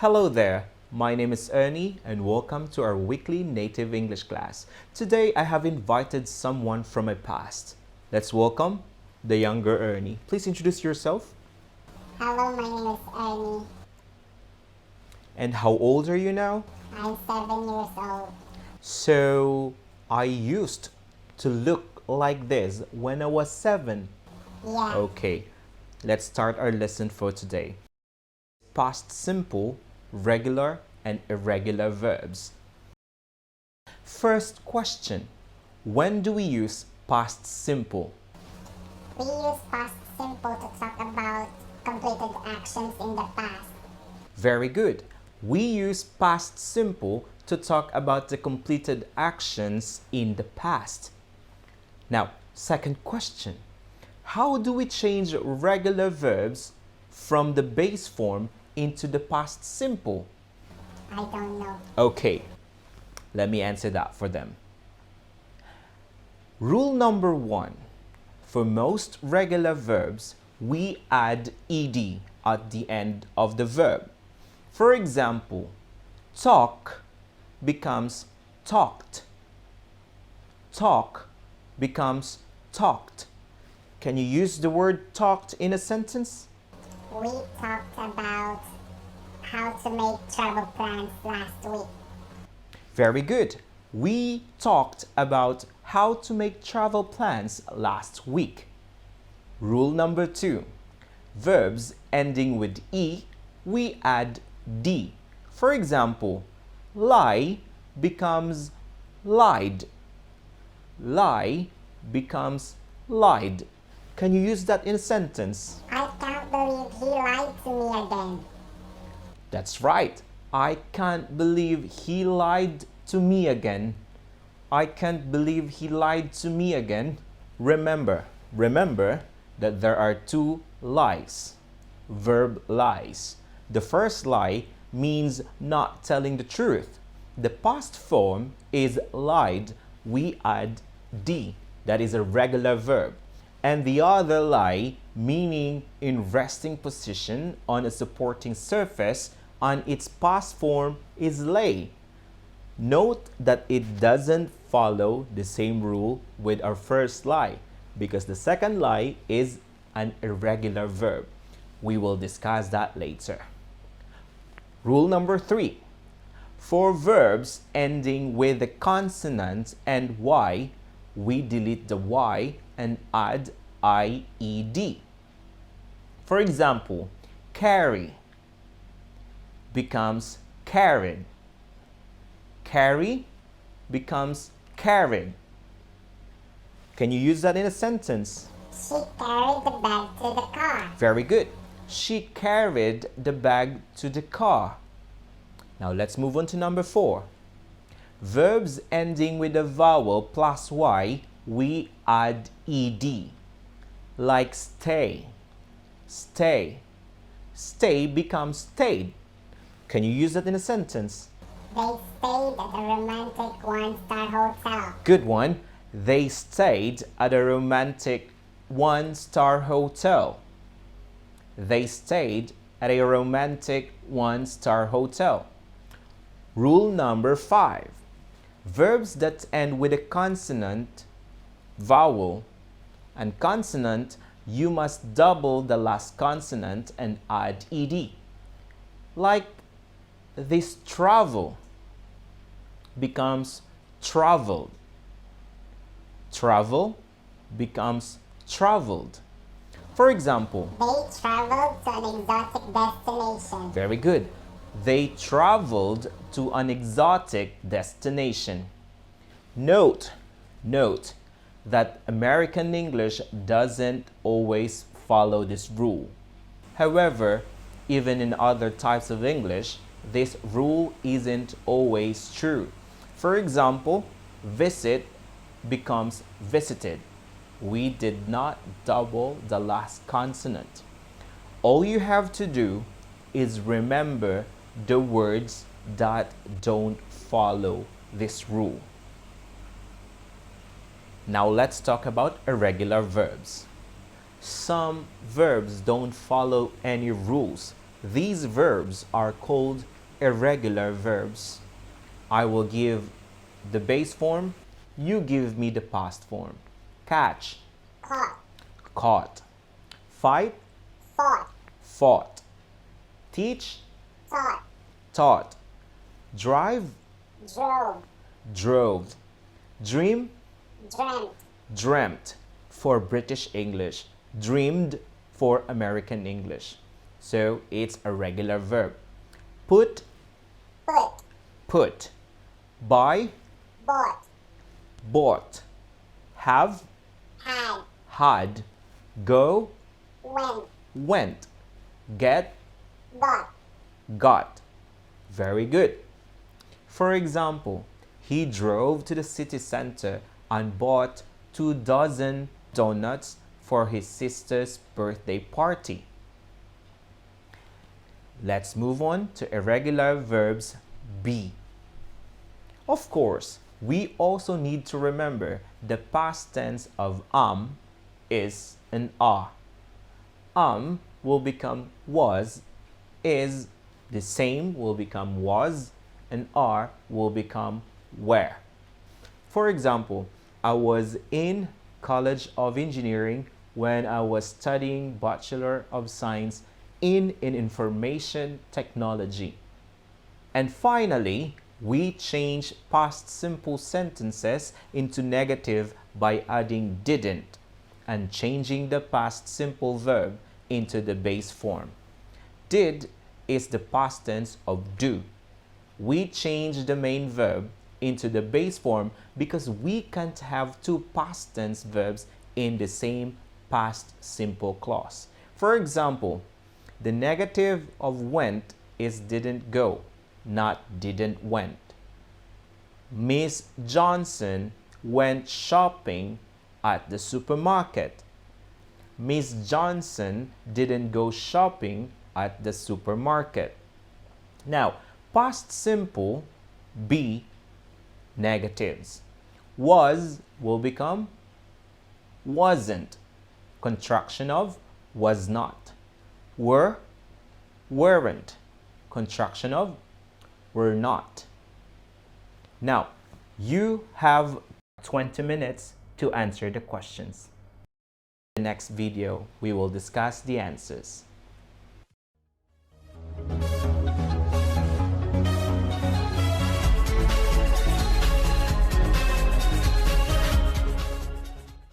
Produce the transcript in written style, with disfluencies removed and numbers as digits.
Hello there, my name is Ernie and welcome to our weekly native English class. Today I have invited someone from my past. Let's welcome the younger Ernie. Please introduce yourself. Hello, my name is Ernie. And how old are you now? I'm 7 years old. So, I used to look like this when I was 7. Yeah. Okay, let's start our lesson for today. Past simple, regular, and irregular verbs. First question, when do we use past simple? We use past simple to talk about completed actions in the past. Very good. We use past simple to talk about the completed actions in the past. Now, second question. How do we change regular verbs from the base form into the past simple? I don't know. Okay, let me answer that for them. Rule number 1. For most regular verbs, we add ed at the end of the verb. For example, talk becomes talked. Talk becomes talked. Can you use the word talked in a sentence? We talked about how to make travel plans last week. Very good. We talked about how to make travel plans last week. Rule number 2. Verbs ending with e, we add d. For example, lie becomes lied. Lie becomes lied. Can you use that in a sentence? I can't believe he lied to me again. That's right. I can't believe he lied to me again. I can't believe he lied to me again. Remember that there are two lies. Verb lies. The first lie means not telling the truth. The past form is lied. We add d. That is a regular verb. And the other lie, meaning in resting position on a supporting surface, on its past form is lay. Note that it doesn't follow the same rule with our first lie because the second lie is an irregular verb. We will discuss that later. Rule number 3. For verbs ending with the consonant and y, we delete the y and add ied. For example, carry becomes carried. Carry becomes carried. Can you use that in a sentence? She carried the bag to the car. Very good. She carried the bag to the car. Now let's move on to number 4. Verbs ending with a vowel plus y, we add ed. Like stay. Stay. Stay becomes stayed. Can you use that in a sentence? They stayed at a romantic one-star hotel. Good one. They stayed at a romantic one-star hotel. They stayed at a romantic one-star hotel. Rule number 5. Verbs that end with a consonant, vowel, and consonant, you must double the last consonant and add ed. Like this travel becomes traveled. Travel becomes traveled. For example, They traveled to an exotic destination. very good. They traveled to an exotic destination. Note that American English doesn't always follow this rule. However, even in other types of English, this rule isn't always true. For example, visit becomes visited. We did not double the last consonant. All you have to do is remember the words that don't follow this rule. Now let's talk about irregular verbs. Some verbs don't follow any rules. These verbs are called irregular verbs. I will give the base form, you give me the past form. Catch, caught, caught. Fight, fought, fought. Teach, taught, taught. Drive, drove, drove. Dream, dreamt, dreamt for British English. Dreamed for American English. So it's a regular verb. Put, put, put. Buy, bought, bought. Have, had, had. Go, went, went. Get, got, got. Very good. For example, he drove to the city center and bought 2 dozen donuts for his sister's birthday party. Let's move on to irregular verbs be. Of course, we also need to remember the past tense of is, and are. Will become was, is the same will become was, and are will become were. For example, I was in College of Engineering when I was studying Bachelor of Science in Information Technology. And finally, we change past simple sentences into negative by adding didn't and changing the past simple verb into the base form. Did is the past tense of do. We change the main verb into the base form because we can't have 2 past tense verbs in the same past simple clause. For example, the negative of went is didn't go, not didn't went. Miss Johnson went shopping at the supermarket. Miss Johnson didn't go shopping at the supermarket. Now, past simple, be, negatives. Was will become wasn't, contraction of was not. Were, weren't, contraction of were not. Now, you have 20 minutes to answer the questions. In the next video, we will discuss the answers.